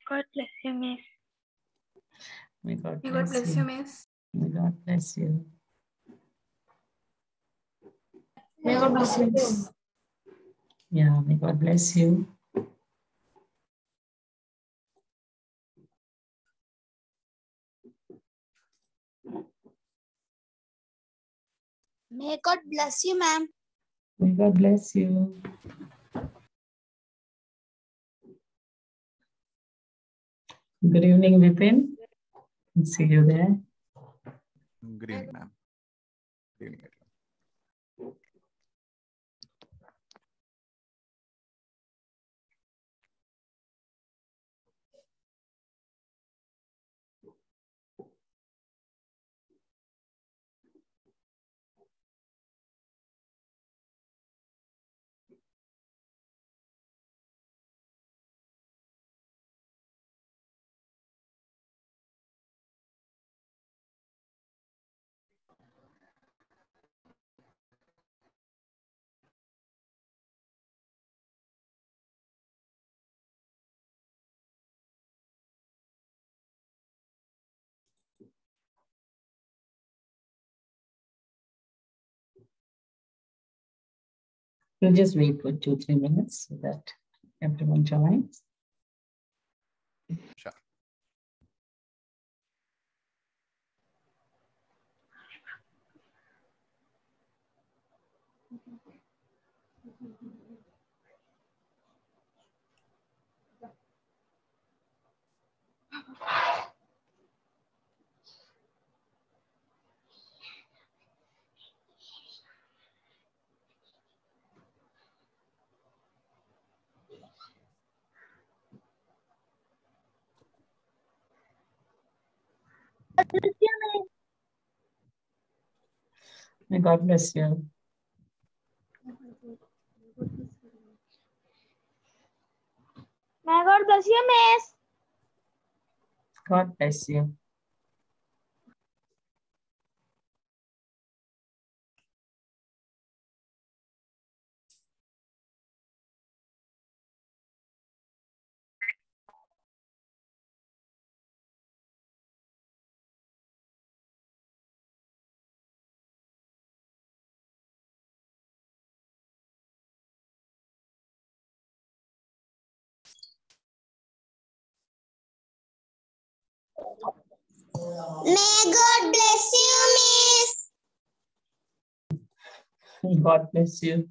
God bless you, Miss. May God bless you, Miss. May God bless you. May God bless you, Miss. Yeah, may God bless you. May God bless you, ma'am. May God bless you. Good evening, Vipin. See you there. Good evening, ma'am. Good evening, everyone. We'll just wait for 2-3 minutes so that everyone joins. Sure. May God bless you. May God bless you, Miss. God bless you. May God bless you, Miss. God bless you.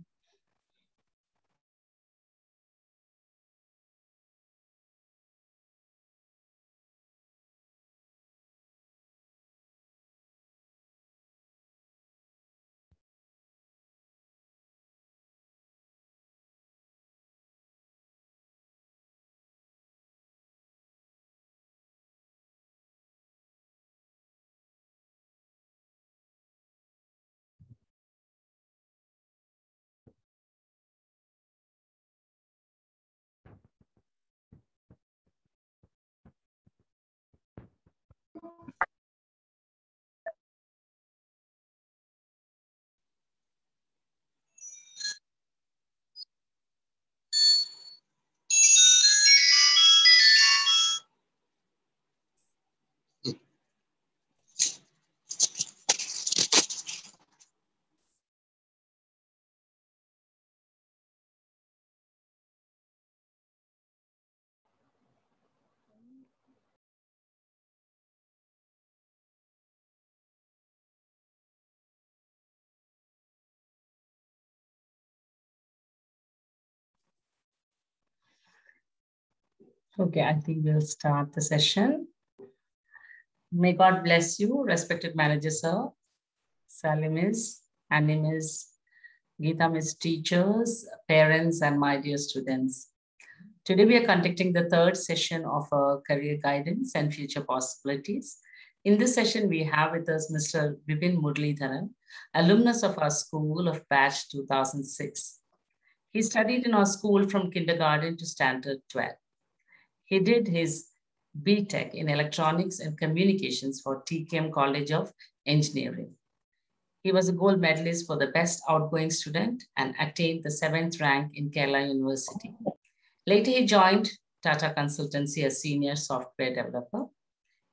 Okay, I think we'll start the session. May God bless you, respected manager, sir, Sally Miss, Annie Miss, Geeta Miss, teachers, parents, and my dear students. Today, we are conducting the third session of career guidance and future possibilities. In this session, we have with us Mr. Vipin Muralidharan, alumnus of our school of batch 2006. He studied in our school from kindergarten to standard 12. He did his B.Tech in Electronics and Communications for TKM College of Engineering. He was a gold medalist for the best outgoing student and attained the 7th rank in Kerala University. Later, he joined Tata Consultancy as senior software developer.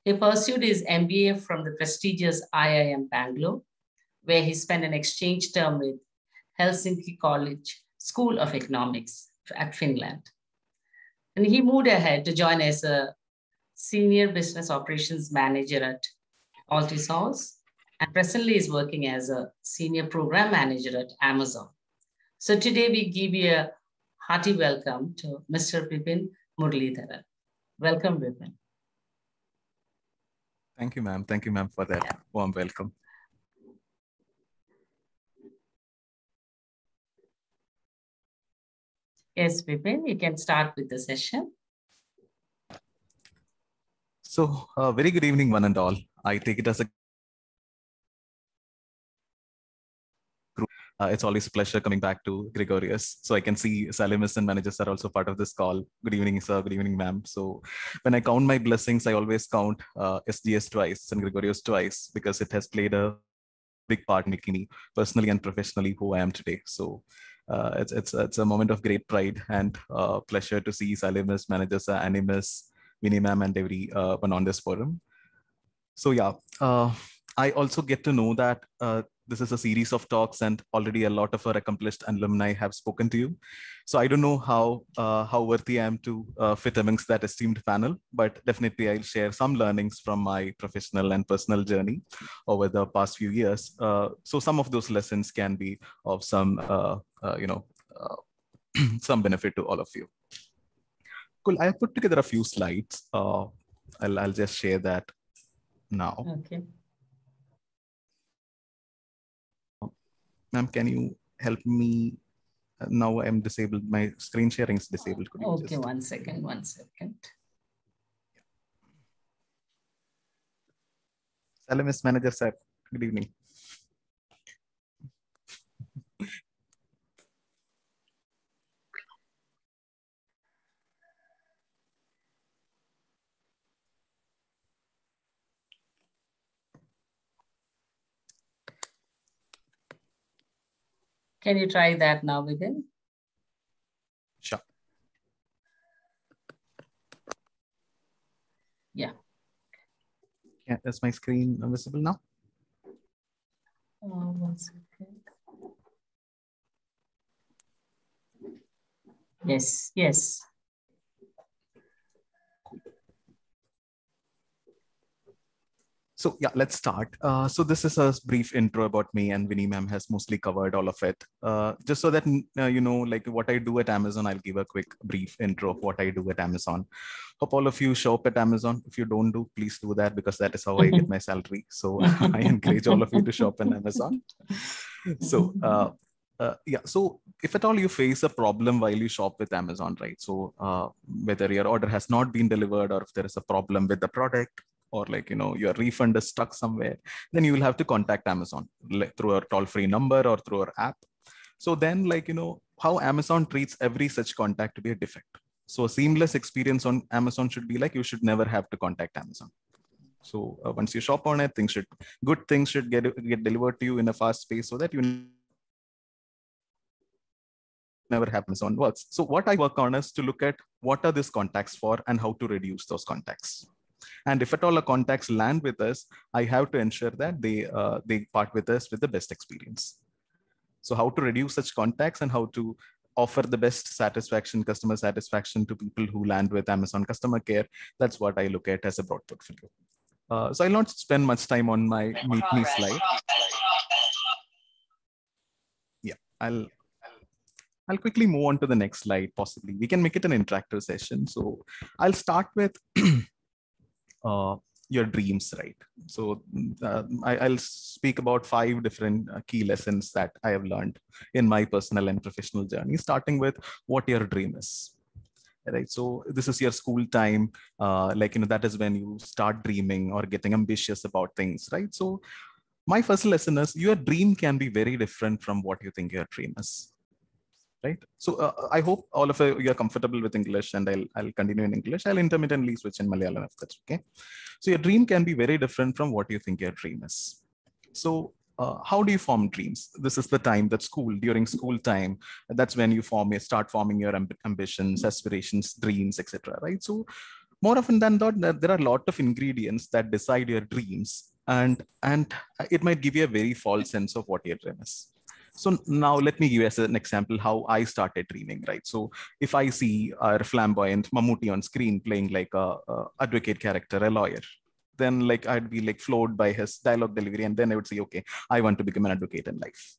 He pursued his MBA from the prestigious IIM Bangalore, where he spent an exchange term with Helsinki College School of Economics at Finland. And he moved ahead to join as a senior business operations manager at Altisource, and presently is working as a senior program manager at Amazon. So today we give you a hearty welcome to Mr. Bipin Muralidharan. Welcome, Bipin. Thank you, ma'am. Thank you, ma'am, for that warm welcome. Yes, Bipin, you can start with the session. So, very good evening, one and all. I take it as a it's always a pleasure coming back to Gregorius. So I can see Salimis and managers are also part of this call. Good evening, sir. Good evening, ma'am. So when I count my blessings, I always count SGS twice and Gregorius twice, because it has played a big part in making me personally and professionally who I am today. So it's a moment of great pride and pleasure to see Salimis, managers, Animus, Vinny ma'am, and everyone on this forum. So yeah, I also get to know that this is a series of talks, and already a lot of our accomplished alumni have spoken to you. So I don't know how worthy I am to fit amongst that esteemed panel, but definitely I'll share some learnings from my professional and personal journey over the past few years. So some of those lessons can be of some, some benefit to all of you. Cool. I put together a few slides. I'll just share that now. Okay. Ma'am, can you help me? Now I'm disabled. My screen sharing is disabled. Could you Okay, just... one second. Salimis manager, sir. Good evening. Can you try that now, Bipin? Sure. Yeah. Yeah, is my screen visible now? 1 second. Yes. So yeah, let's start. So this is a brief intro about me, and Vinny ma'am has mostly covered all of it. Just so that you know, like what I do at Amazon, I'll give a quick brief intro of what I do at Amazon. Hope all of you show up at Amazon. If you don't do, please do that, because that is how I get my salary. So I encourage all of you to shop on Amazon. So yeah, so if at all you face a problem while you shop with Amazon, right? So whether your order has not been delivered, or if there is a problem with the product, or like, you know, your refund is stuck somewhere, then you will have to contact Amazon through a toll-free number or through our app. So then, like, you know, how Amazon treats every such contact to be a defect. So a seamless experience on Amazon should be like, you should never have to contact Amazon. So once you shop on it, good things should get delivered to you in a fast pace, so that you never have Amazon works. So what I work on is to look at what are these contacts for and how to reduce those contacts. And if at all the contacts land with us, I have to ensure that they part with us with the best experience. So how to reduce such contacts and how to offer the best customer satisfaction to people who land with Amazon customer care, that's what I look at as a broad portfolio. So I'll not spend much time on my Meet Me slide. Yeah, I'll quickly move on to the next slide. Possibly we can make it an interactive session. So I'll start with your dreams, right? So I'll speak about 5 different key lessons that I have learned in my personal and professional journey, starting with what your dream is. Right. So this is your school time. Like, you know, that is when you start dreaming or getting ambitious about things, right? So my first lesson is your dream can be very different from what you think your dream is. Right. So I hope all of you are comfortable with English, and I'll continue in English. I'll intermittently switch in Malayalam if that's okay. So your dream can be very different from what you think your dream is. So how do you form dreams? This is the time that during school time, that's when you start forming your ambitions, aspirations, dreams, etc. Right? So more often than not, there are a lot of ingredients that decide your dreams, and it might give you a very false sense of what your dream is. So now let me give you as an example how I started dreaming, right? So if I see a flamboyant Mammootty on screen playing like a advocate character, a lawyer, then like I'd be like floored by his dialogue delivery, and then I would say, okay, I want to become an advocate in life.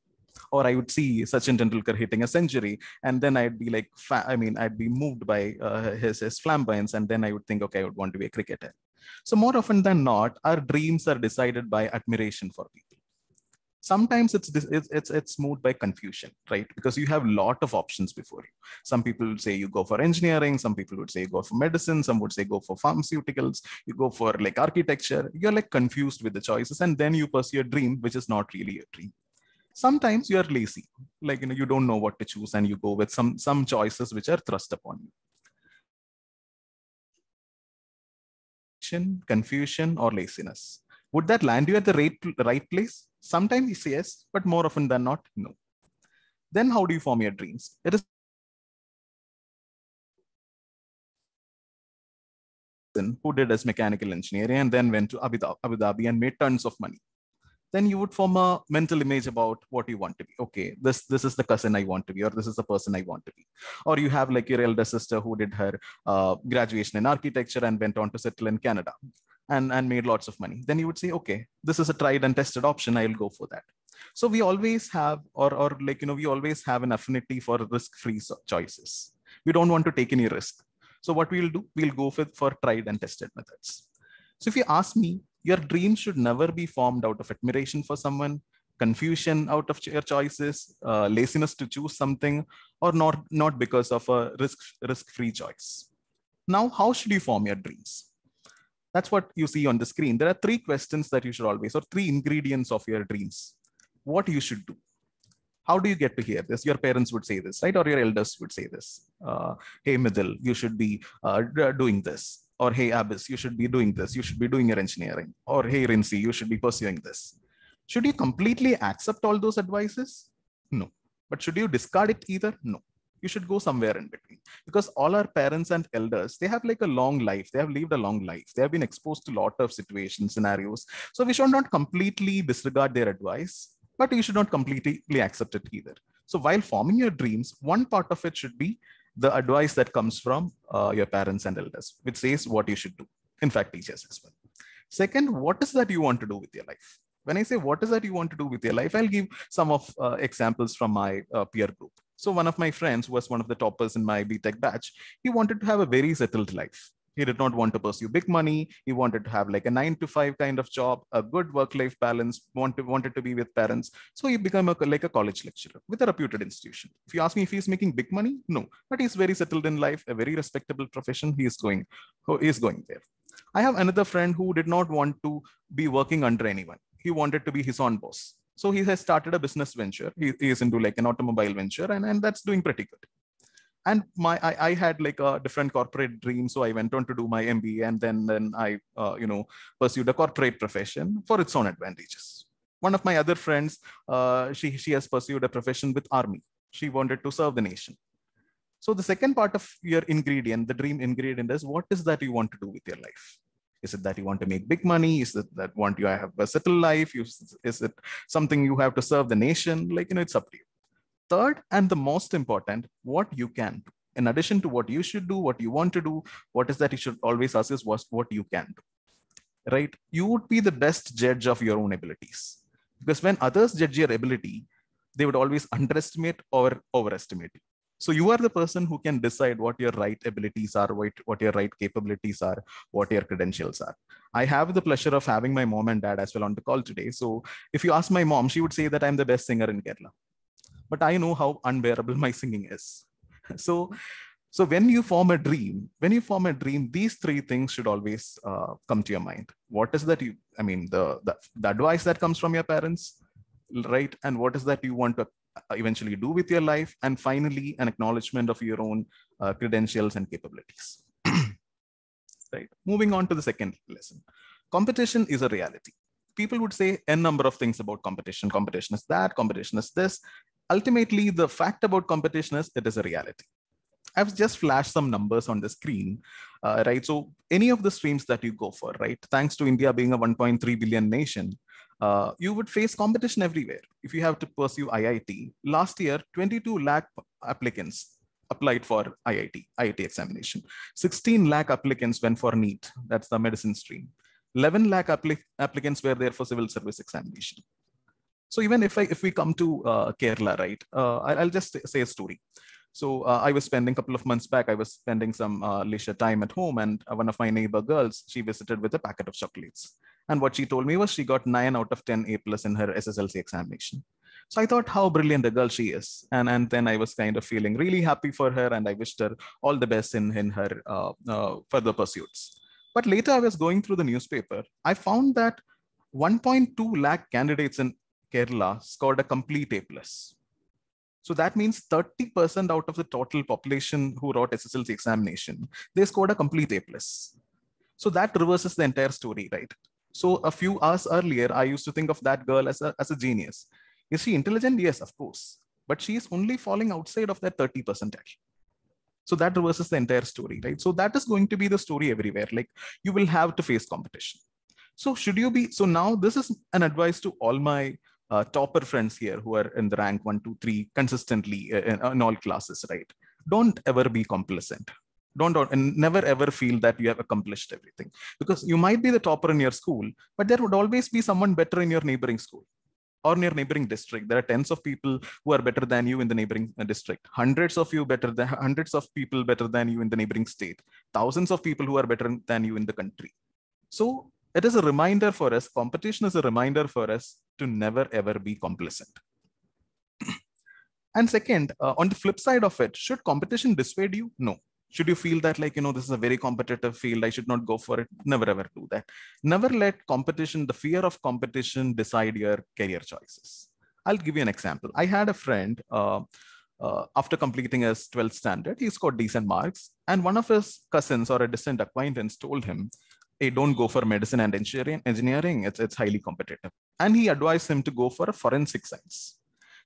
Or I would see Sachin Tendulkar hitting a century, and then I'd be like, I'd be moved by his flamboyance, and then I would think, okay, I would want to be a cricketer. So more often than not, our dreams are decided by admiration for people. Sometimes it's moved by confusion, right? Because you have a lot of options before you. Some people would say you go for engineering, some people would say you go for medicine, some would say go for pharmaceuticals, you go for like architecture. You're like confused with the choices, and then you pursue a dream which is not really a dream. Sometimes you are lazy, like you don't know what to choose, and you go with some choices which are thrust upon you. Confusion or laziness. Would that land you at the right place? Sometimes yes, but more often than not, no. Then how do you form your dreams? It is who did as mechanical engineering and then went to Abu Dhabi and made tons of money. Then you would form a mental image about what you want to be. Okay, this is the cousin I want to be, or this is the person I want to be. Or you have like your elder sister who did her graduation in architecture and went on to settle in Canada and made lots of money. Then you would say, okay, this is a tried and tested option, I'll go for that. So we always have, we always have an affinity for risk-free choices. We don't want to take any risk. So what we'll do, we'll go for tried and tested methods. So if you ask me, your dream should never be formed out of admiration for someone, confusion out of your choices, laziness to choose something, or not because of a risk-free choice. Now, how should you form your dreams? That's what you see on the screen. There are 3 questions that you should always, or 3 ingredients of your dreams. What you should do. How do you get to hear this? Your parents would say this, right? Or your elders would say this. Hey, Midil, you should be doing this. Or hey, Abbas, you should be doing this. You should be doing your engineering. Or hey, Rinsi, you should be pursuing this. Should you completely accept all those advices? No. But should you discard it either? No. You should go somewhere in between, because all our parents and elders, they have like a long life. They have lived a long life. They have been exposed to a lot of situations, scenarios. So we should not completely disregard their advice, but you should not completely accept it either. So while forming your dreams, one part of it should be the advice that comes from your parents and elders, which says what you should do. In fact, teachers as well. Second, what is that you want to do with your life? When I say what is that you want to do with your life, I'll give some of examples from my peer group. So one of my friends was one of the toppers in my BTech batch. He wanted to have a very settled life. He did not want to pursue big money. He wanted to have like a 9-to-5 kind of job, a good work-life balance, wanted to be with parents. So he became like a college lecturer with a reputed institution. If you ask me if he's making big money, no, but he's very settled in life, a very respectable profession. He is going there. I have another friend who did not want to be working under anyone. He wanted to be his own boss. So he has started a business venture. He is into like an automobile venture, and that's doing pretty good. And I had like a different corporate dream. So I went on to do my MBA, and then I pursued a corporate profession for its own advantages. One of my other friends, she has pursued a profession with Army. She wanted to serve the nation. So the second part of your ingredient, the dream ingredient, is what is that you want to do with your life? Is it that you want to make big money? Is it that you have a settled life? Is it something you have to serve the nation? It's up to you. Third, and the most important, what you can do. In addition to what you should do, what you want to do, what is that you should always ask is what you can do, right? You would be the best judge of your own abilities. Because when others judge your ability, they would always underestimate or overestimate you. So you are the person who can decide what your right abilities are, what your right capabilities are, what your credentials are. I have the pleasure of having my mom and dad as well on the call today. So if you ask my mom, she would say that I'm the best singer in Kerala. But I know how unbearable my singing is. So when you form a dream, these 3 things should always come to your mind. What is that the advice that comes from your parents, right? And what is that you want to eventually do with your life? And finally, an acknowledgement of your own credentials and capabilities. Right. Moving on to the second lesson. Competition is a reality. people would say n number of things about competition. Competition is that, competition is this. Ultimately, the fact about competition is it is a reality. I've just flashed some numbers on the screen, right? So any of the streams that you go for, right? Thanks to India being a 1.3 billion nation, you would face competition everywhere. If you have to pursue IIT, last year, 22 lakh applicants applied for IIT examination. 16 lakh applicants went for NEET, that's the medicine stream. 11 lakh applicants were there for civil service examination. So even if we come to Kerala, right, I'll just say a story. So I was spending a couple of months back, I was spending some leisure time at home, and one of my neighbor girls, she visited with a packet of chocolates. And what she told me was she got 9 out of 10 A+ in her SSLC examination. So I thought how brilliant a girl she is. And then I was kind of feeling really happy for her, and I wished her all the best in her further pursuits. But later I was going through the newspaper. I found that 1.2 lakh candidates in Kerala scored a complete A+. So that means 30% out of the total population who wrote SSLC examination, they scored a complete A+. So that reverses the entire story, right? So a few hours earlier, I used to think of that girl as a genius. Is she intelligent? Yes, of course. But she is only falling outside of that 30%. So that reverses the entire story, right? So that is going to be the story everywhere. Like you will have to face competition. So should you be, so now this is an advice to all my topper friends here who are in the rank 1, 2, 3 consistently in all classes, right? Don't ever be complacent. And never ever feel that you have accomplished everything, because you might be the topper in your school, but there would always be someone better in your neighboring school or in your neighboring district. There are tens of people who are better than you in the neighboring district, hundreds of people better than you in the neighboring state, thousands of people who are better than you in the country. So it is a reminder for us, competition is a reminder for us to never ever be complacent. And second, on the flip side of it, should competition dissuade you? No. Should you feel that like, this is a very competitive field, I should not go for it? Never ever do that. Never let competition, the fear of competition, decide your career choices. I'll give you an example. I had a friend, after completing his 12th standard, he scored decent marks. And one of his cousins or a distant acquaintance told him, hey, don't go for medicine and engineering. It's highly competitive. And he advised him to go for a forensic science.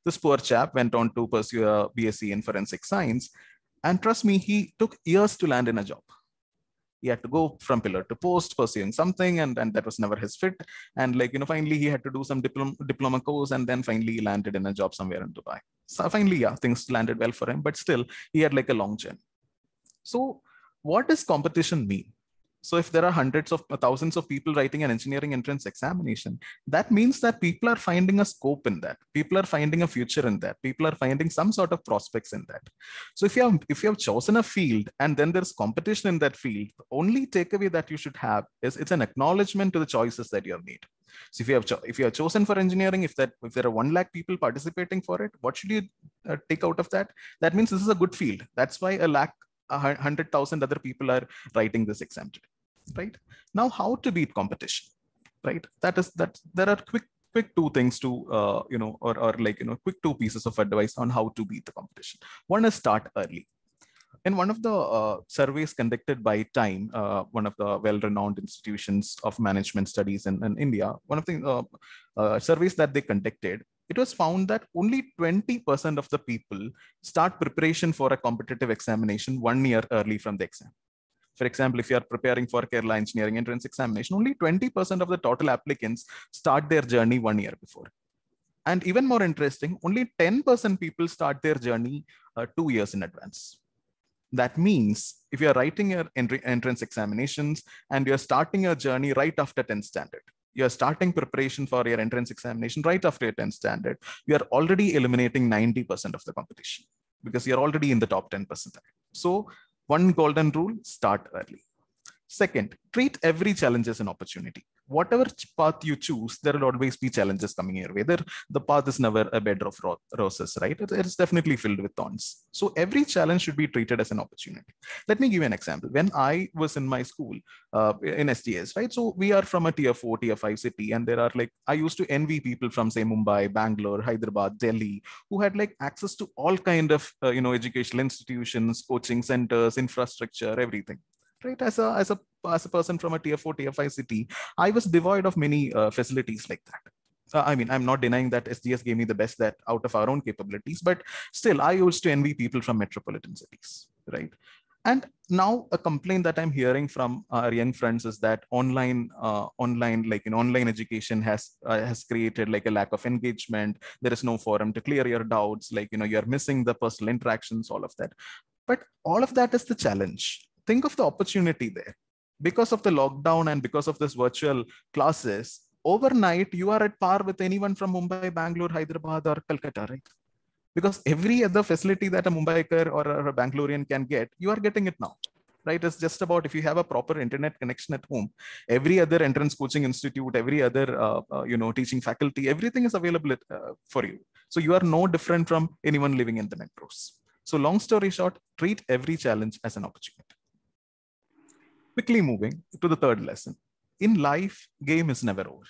This poor chap went on to pursue a BSc in forensic science. And trust me, he took years to land in a job. He had to go from pillar to post, pursuing something, and that was never his fit. And finally he had to do some diploma course, and then finally he landed in a job somewhere in Dubai. So finally, yeah, things landed well for him, but still he had like a long journey. So what does competition mean? So if there are hundreds of thousands of people writing an engineering entrance examination, that means that people are finding a scope in that. People are finding a future in that. People are finding some sort of prospects in that. So if you have chosen a field and then there's competition in that field, the only takeaway that you should have is it's an acknowledgement to the choices that you have made. So if you have chosen for engineering, if there are 1 lakh people participating for it, what should you take out of that? That means this is a good field. That's why 100,000 other people are writing this exam today, right? Now, how to beat competition, right? There are quick 2 things to, quick 2 pieces of advice on how to beat the competition. One is start early. In one of the surveys conducted by Time, one of the well-renowned institutions of management studies in India, one of the surveys that they conducted, it was found that only 20% of the people start preparation for a competitive examination 1 year early from the exam. For example, if you are preparing for Kerala engineering entrance examination, only 20% of the total applicants start their journey 1 year before. And even more interesting, only 10% people start their journey 2 years in advance. That means if you are writing your entrance examinations and you're starting your journey right after 10th standard, you're starting preparation for your entrance examination right after your 10th standard, you are already eliminating 90% of the competition because you're already in the top 10%. So one golden rule, start early. Second, treat every challenge as an opportunity. Whatever path you choose, there will always be challenges coming your way. The path is never a bed of roses, right? It is definitely filled with thorns. So every challenge should be treated as an opportunity. Let me give you an example. When I was in my school in STS, right? So we are from a tier 4, tier 5 city, and there are I used to envy people from say Mumbai, Bangalore, Hyderabad, Delhi, who had access to all kind of educational institutions, coaching centers, infrastructure, everything. Right, as a as a person from a tier 4, tier 5 city, I was devoid of many facilities like that. I mean, I'm not denying that SGS gave me the best that out of our own capabilities, but still, I used to envy people from metropolitan cities, right? And now a complaint that I'm hearing from our young friends is that online education has created like a lack of engagement. There is no forum to clear your doubts. Like, you're missing the personal interactions, all of that. But all of that is the challenge. Think of the opportunity there. Because of the lockdown and because of this virtual classes, overnight, you are at par with anyone from Mumbai, Bangalore, Hyderabad, or Calcutta, right? Because every other facility that a Mumbaiker or a Bangalorean can get, you are getting it now, right? It's just about if you have a proper internet connection at home, every other entrance coaching institute, every other, teaching faculty, everything is available for you. So you are no different from anyone living in the metros. So long story short, treat every challenge as an opportunity. Quickly moving to the third lesson. In life, game is never over.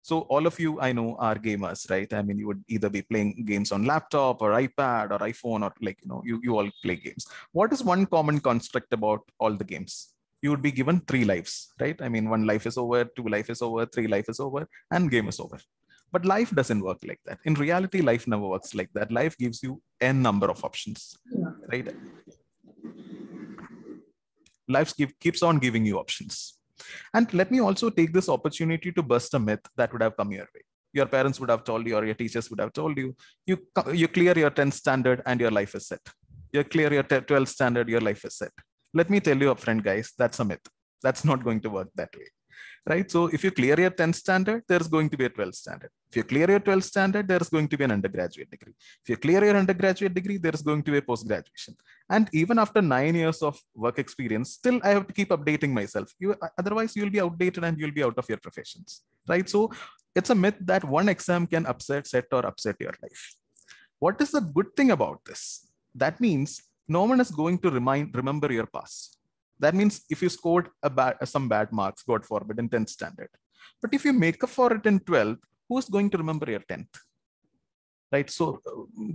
So all of you, I know, are gamers, right? I mean, you would either be playing games on laptop or iPad or iPhone, or you all play games. What is one common construct about all the games? You would be given 3 lives, right? I mean, 1 life is over, 2 life is over, 3 life is over, and game is over. But life doesn't work like that. In reality, life never works like that. Life gives you n number of options, right? Life keeps on giving you options. And let me also take this opportunity to bust a myth that would have come your way. Your parents would have told you, or your teachers would have told you, you clear your 10th standard and your life is set. You clear your 12th standard, your life is set. Let me tell you upfront, guys, that's a myth. That's not going to work that way, right? So if you clear your 10th standard, there's going to be a 12th standard. If you clear your 12th standard, there's going to be an undergraduate degree. If you clear your undergraduate degree, there's going to be a post-graduation. And even after 9 years of work experience, still I have to keep updating myself. Otherwise, you'll be outdated and you'll be out of your professions, right? So it's a myth that one exam can set or upset your life. What is the good thing about this? That means no one is going to remember your past. That means if you scored some bad marks, God forbid, in 10th standard, but if you make up for it in 12th, who's going to remember your 10th? Right? So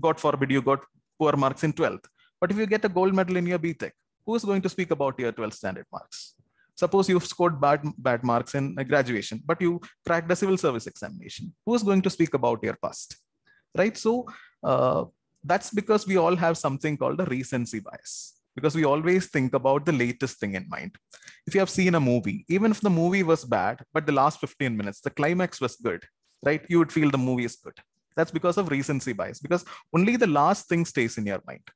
God forbid you got poor marks in 12th, but if you get a gold medal in your BTech, who's going to speak about your 12th standard marks? Suppose you've scored bad marks in graduation, but you cracked a civil service examination. Who's going to speak about your past? Right? So that's because we all have something called a recency bias, because we always think about the latest thing in mind. If you have seen a movie, even if the movie was bad, but the last 15 minutes, the climax was good, right? You would feel the movie is good. That's because of recency bias, because only the last thing stays in your mind,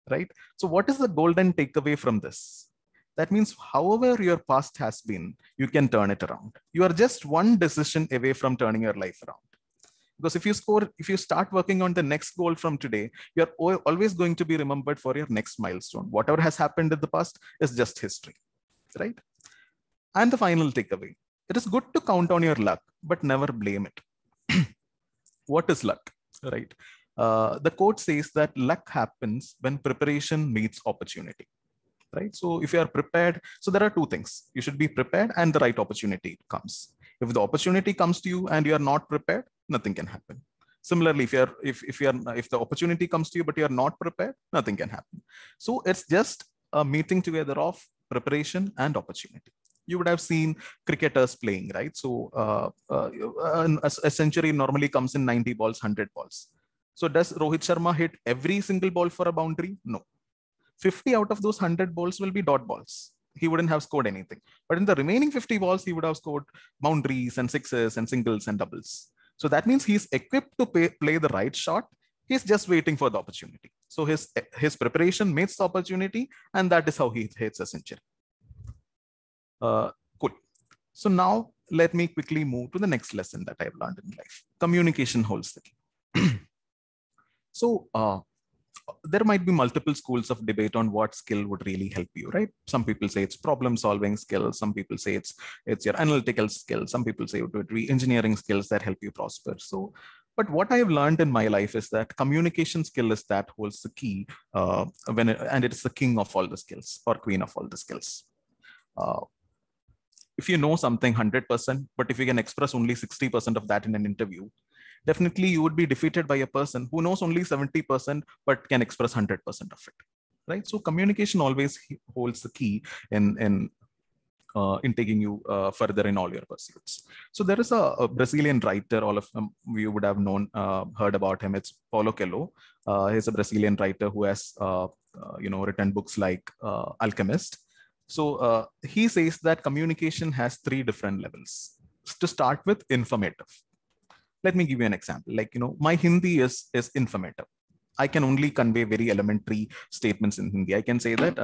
right? So what is the golden takeaway from this? That means however your past has been, you can turn it around. You are just one decision away from turning your life around. Because if you start working on the next goal from today, you're always going to be remembered for your next milestone. Whatever has happened in the past is just history, right? And the final takeaway, it is good to count on your luck, but never blame it. What is luck, right? The quote says that luck happens when preparation meets opportunity, right? So if you are prepared, so there are 2 things. You should be prepared and the right opportunity comes. If the opportunity comes to you and you are not prepared, nothing can happen. Similarly, if the opportunity comes to you, but you're not prepared, nothing can happen. So it's just a meeting together of preparation and opportunity. You would have seen cricketers playing, right? So a century normally comes in 90 balls, 100 balls. So does Rohit Sharma hit every single ball for a boundary? No. 50 out of those 100 balls will be dot balls. He wouldn't have scored anything. But in the remaining 50 balls, he would have scored boundaries and sixes and singles and doubles. So that means he's equipped to play the right shot. He's just waiting for the opportunity. So his preparation meets the opportunity, and that is how he hits a century. Cool. So now let me quickly move to the next lesson that I've learned in life. Communication holds the key. So there might be multiple schools of debate on what skill would really help you, right? Some people say it's problem solving skills. Some people say it's your analytical skills. Some people say it would be engineering skills that help you prosper. So, but what I've learned in my life is that communication skill is that holds the key and it is the king of all the skills or queen of all the skills. If you know something 100%, but if you can express only 60% of that in an interview, definitely you would be defeated by a person who knows only 70% but can express 100% of it, right? So communication always holds the key in in taking you further in all your pursuits. So there is a Brazilian writer, all of you would have known, heard about him. It's Paulo Coelho. He's a Brazilian writer who has written books like Alchemist. So he says that communication has 3 different levels. To start with, informative. Let me give you an example. Like, my Hindi is informative. I can only convey very elementary statements in Hindi. I can say that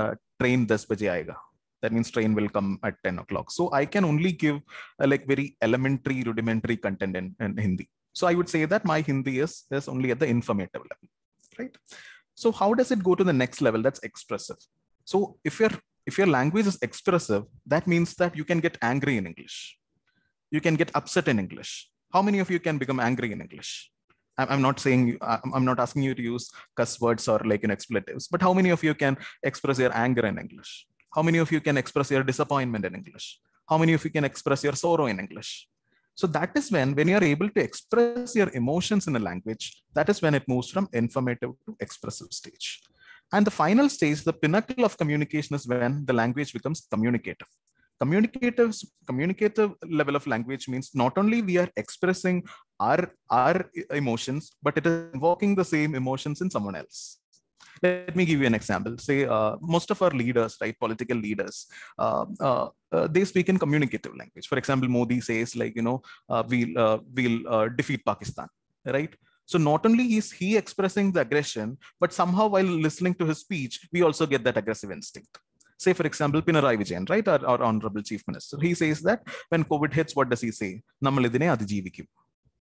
train 10 baje aayega. That means train will come at 10 o'clock. So I can only give like very elementary, rudimentary content in Hindi. So I would say that my Hindi is only at the informative level, right? So how does it go to the next level? That's expressive. So if your language is expressive, that means that you can get angry in English. You can get upset in English. How many of you can become angry in English? I'm not saying, I'm not asking you to use cuss words or like expletives, but how many of you can express your anger in English? How many of you can express your disappointment in English? How many of you can express your sorrow in English? So that is when you're able to express your emotions in a language, that is when it moves from informative to expressive stage. And the final stage, the pinnacle of communication, is when the language becomes communicative. Communicative level of language means not only we are expressing our emotions, but it is invoking the same emotions in someone else. Let me give you an example. Say most of our leaders, right, political leaders, they speak in communicative language. For example, Modi says like, we'll defeat Pakistan, right? So not only is he expressing the aggression, but somehow while listening to his speech, we also get that aggressive instinct. Say, for example, Pinarayi Vijayan, right, our Honorable Chief Minister, he says that when COVID hits, what does he say?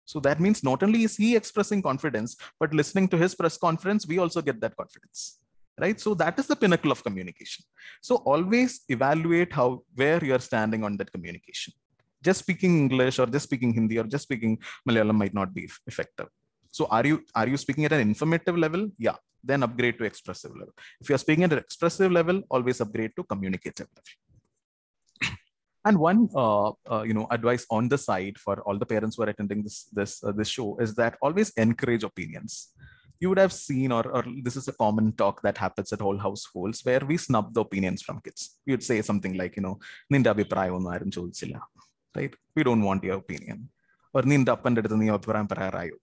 So that means not only is he expressing confidence, but listening to his press conference, we also get that confidence, right? So that is the pinnacle of communication. So always evaluate where you're standing on that communication. Just speaking English or just speaking Hindi or just speaking Malayalam might not be effective. So are you speaking at an informative level? Yeah, then upgrade to expressive level. If you're speaking at an expressive level, always upgrade to communicative level. And one advice on the side for all the parents who are attending this show is that always encourage opinions. You would have seen, or this is a common talk that happens at all households where we snub the opinions from kids. We would say something like, Ninda abhiprayam onnu aarum chodichilla, right? We don't want your opinion. Or Ninda appante eduthu nee abhiprayam parayarayo.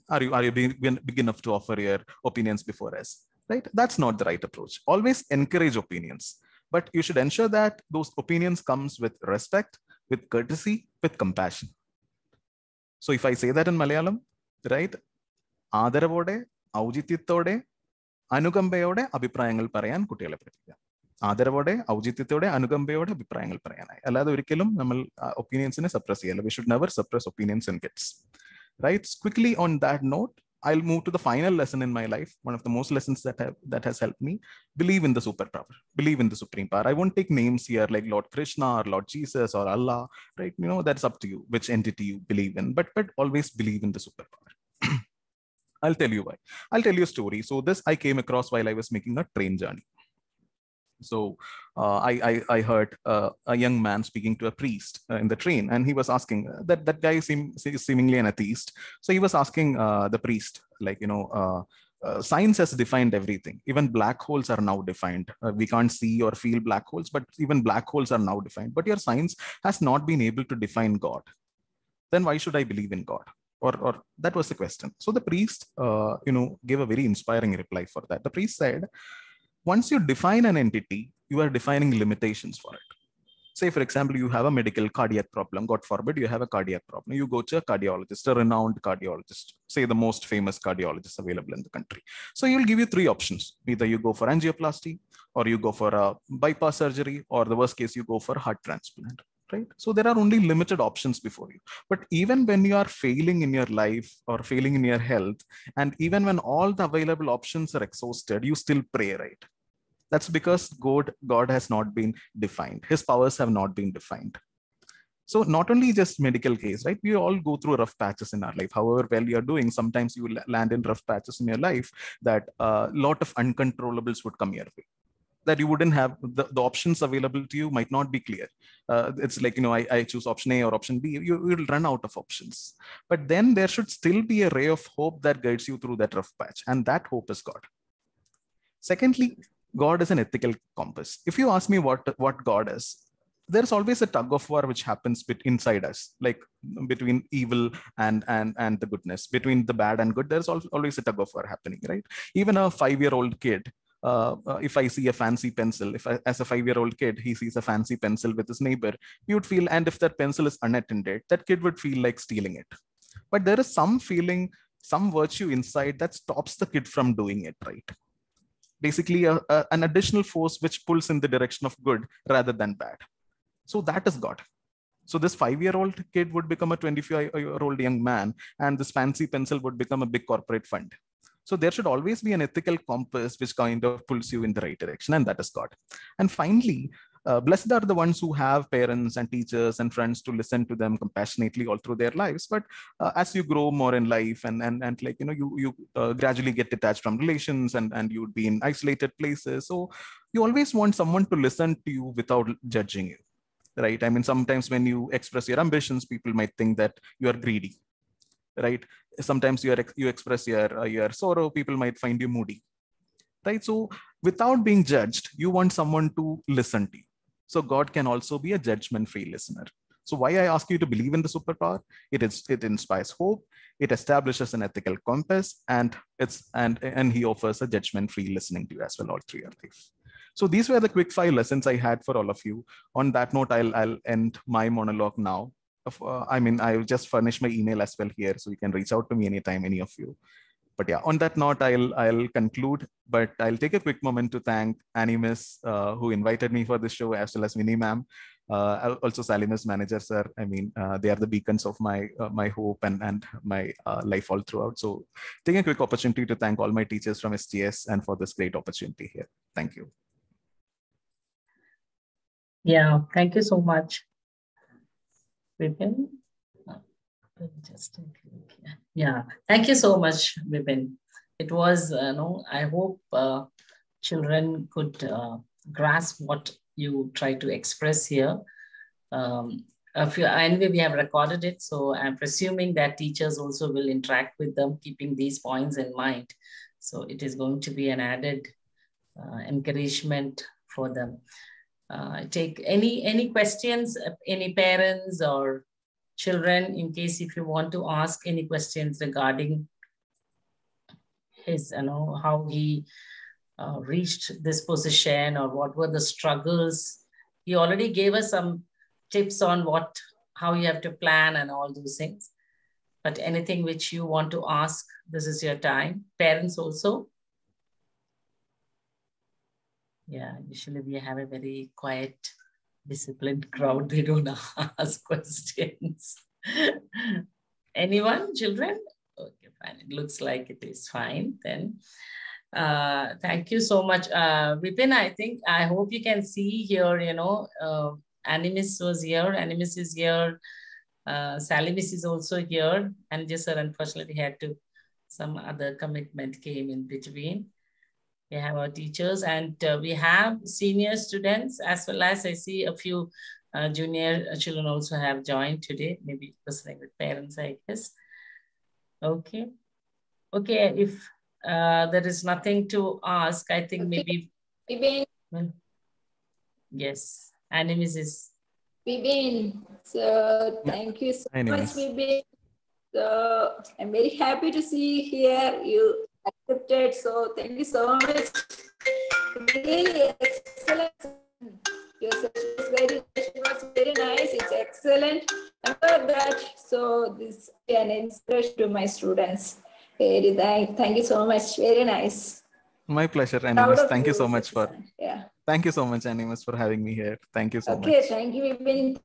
Are you big enough to offer your opinions before us, right? That's not the right approach. Always encourage opinions, but you should ensure that those opinions comes with respect, with courtesy, with compassion. So if I say that in Malayalam, right? ആദരവോടെ, ഔചിത്യത്തോടെ, അനുകമ്പയോടെ അഭിപ്രായങ്ങൾ പറയാൻ കുട്ടികളെ പഠിപ്പിക്കുക. ആദരവോടെ, ഔചിത്യത്തോടെ, അനുകമ്പയോടെ അഭിപ്രായങ്ങൾ പറയാനായി. അല്ലാതെ ഒരിക്കലും നമ്മൾ ഒപ്പീനിയൻസിനെ സപ്രസ് ചെയ്യല്ല. We should never suppress opinions in kids. Right? Quickly on that note, I'll move to the final lesson in my life. One of the most lessons that has helped me: believe in the superpower, believe in the supreme power. I won't take names here like Lord Krishna or Lord Jesus or Allah, right? That's up to you which entity you believe in, but always believe in the superpower. I'll tell you why. I'll tell you a story. So this I came across while I was making a train journey. So I heard a young man speaking to a priest in the train, and he was asking that guy seemingly an atheist. So he was asking the priest, like, science has defined everything. Even black holes are now defined. We can't see or feel black holes, but even black holes are now defined. But your science has not been able to define God. Then why should I believe in God? Or that was the question. So the priest, gave a very inspiring reply for that. The priest said, once you define an entity, you are defining limitations for it. Say, for example, you have a medical cardiac problem. God forbid, you have a cardiac problem. You go to a cardiologist, a renowned cardiologist, say the most famous cardiologist available in the country. So he'll give you 3 options. Either you go for angioplasty, or you go for a bypass surgery, or the worst case, you go for heart transplant. Right? So there are only limited options before you. But even when you are failing in your life or failing in your health, and even when all the available options are exhausted, you still pray, right? That's because God has not been defined. His powers have not been defined. So not only just medical case, right? We all go through rough patches in our life. However well you're doing, sometimes you will land in rough patches in your life that a lot of uncontrollables would come your way. That you wouldn't have, the options available to you might not be clear. It's like, I choose option A or option B, you will run out of options. But then there should still be a ray of hope that guides you through that rough patch. And that hope is God. Secondly, God is an ethical compass. If you ask me what God is, there's always a tug of war which happens inside us, like between evil and the goodness, between the bad and good. There's always a tug of war happening, right? Even a 5-year-old kid, if I see a fancy pencil, as a 5-year-old kid, he sees a fancy pencil with his neighbor, he would feel, and if that pencil is unattended, that kid would feel like stealing it. But there is some feeling, some virtue inside that stops the kid from doing it, right? Basically, an additional force which pulls in the direction of good rather than bad. So that is God. So this 5-year-old kid would become a 25-year-old young man, and this fancy pencil would become a big corporate fund. So there should always be an ethical compass which kind of pulls you in the right direction, and that is God. And finally, blessed are the ones who have parents and teachers and friends to listen to them compassionately all through their lives. But as you grow more in life and like, you gradually get detached from relations and you'd be in isolated places. So you always want someone to listen to you without judging you, right? I mean, sometimes when you express your ambitions, people might think that you are greedy, right? Sometimes you express your sorrow, people might find you moody, right? So without being judged, you want someone to listen to you. So God can also be a judgment-free listener. So why I ask you to believe in the superpower? It inspires hope, it establishes an ethical compass, and he offers a judgment-free listening to you as well all through your life. So these were the quick 5 lessons I had for all of you. On that note, I'll end my monologue now. I'll just furnish my email as well here, so you can reach out to me anytime, any of you. But yeah, on that note, I'll conclude, but I'll take a quick moment to thank Animus, who invited me for this show, as well as Winnie ma'am, also Salimus manager, sir. I mean, they are the beacons of my hope and my life all throughout. So taking a quick opportunity to thank all my teachers from STS and for this great opportunity here. Thank you. Yeah, thank you so much, Vipin. Just yeah, thank you so much, Vipin. It was, I hope children could grasp what you try to express here. Anyway, we have recorded it, so I'm presuming that teachers also will interact with them, keeping these points in mind. So it is going to be an added encouragement for them. Take any questions, any parents or children, in case if you want to ask any questions regarding his, how he reached this position, or what were the struggles. He already gave us some tips on how you have to plan and all those things. But anything which you want to ask, this is your time. Parents also. Yeah, usually we have a very quiet, disciplined crowd. They don't ask questions. Anyone, children? Okay, fine. It looks like it is fine then. Thank you so much. Vipin, I hope you can see here, Animus was here, Animus is here, Salimus is also here, and just unfortunately had some other commitment came in between. We have our teachers, and we have senior students, as well as I see a few junior children also have joined today, maybe listening with parents, I guess. Okay. Okay, if there is nothing to ask, I think maybe... Yes, Animus is... Vipin, so thank you so much, Vipin. So I'm very happy to see here you accepted. So thank you so much. Really excellent. Your session was very nice. It's excellent. Remember that. So this is an inspiration to my students. Thank you so much. Very nice. My pleasure, Animus. Thank you so much for... Yeah. Thank you so much, Animus, for having me here. Thank you so much. Okay, thank you, Vipin.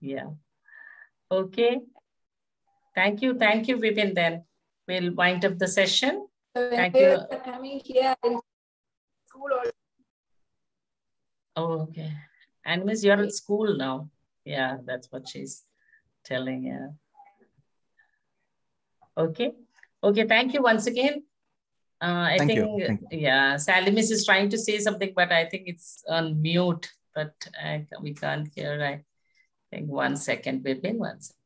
Yeah. Okay. Thank you, Vipin. Then we'll wind up the session. Thank you. Coming here in school. Oh, okay. Animus, you're at school now. Yeah, that's what she's telling. Yeah. Okay. Okay. Thank you once again. Thank you. Yeah, Salimus is trying to say something, but I think it's on mute, but we can't hear. I think 1 second, Vipin, 1 second.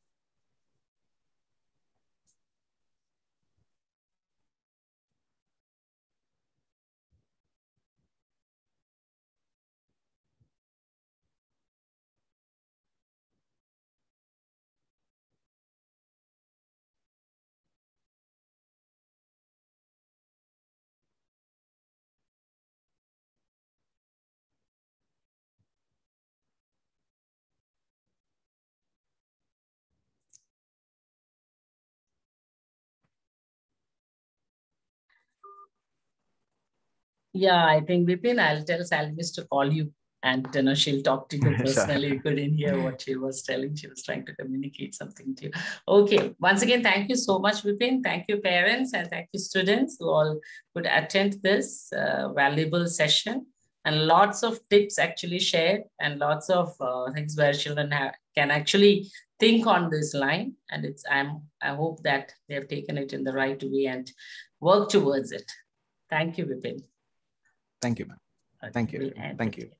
Yeah, I think Vipin, I'll tell Salmis to call you and she'll talk to you personally. You couldn't hear what she was telling. She was trying to communicate something to you. Okay. Once again, thank you so much, Vipin. Thank you, parents, and thank you, students who all could attend this valuable session. And lots of tips actually shared and lots of things where children can actually think on this line. And I hope that they have taken it in the right way and work towards it. Thank you, Vipin. Thank you, ma'am. Thank you. Thank you.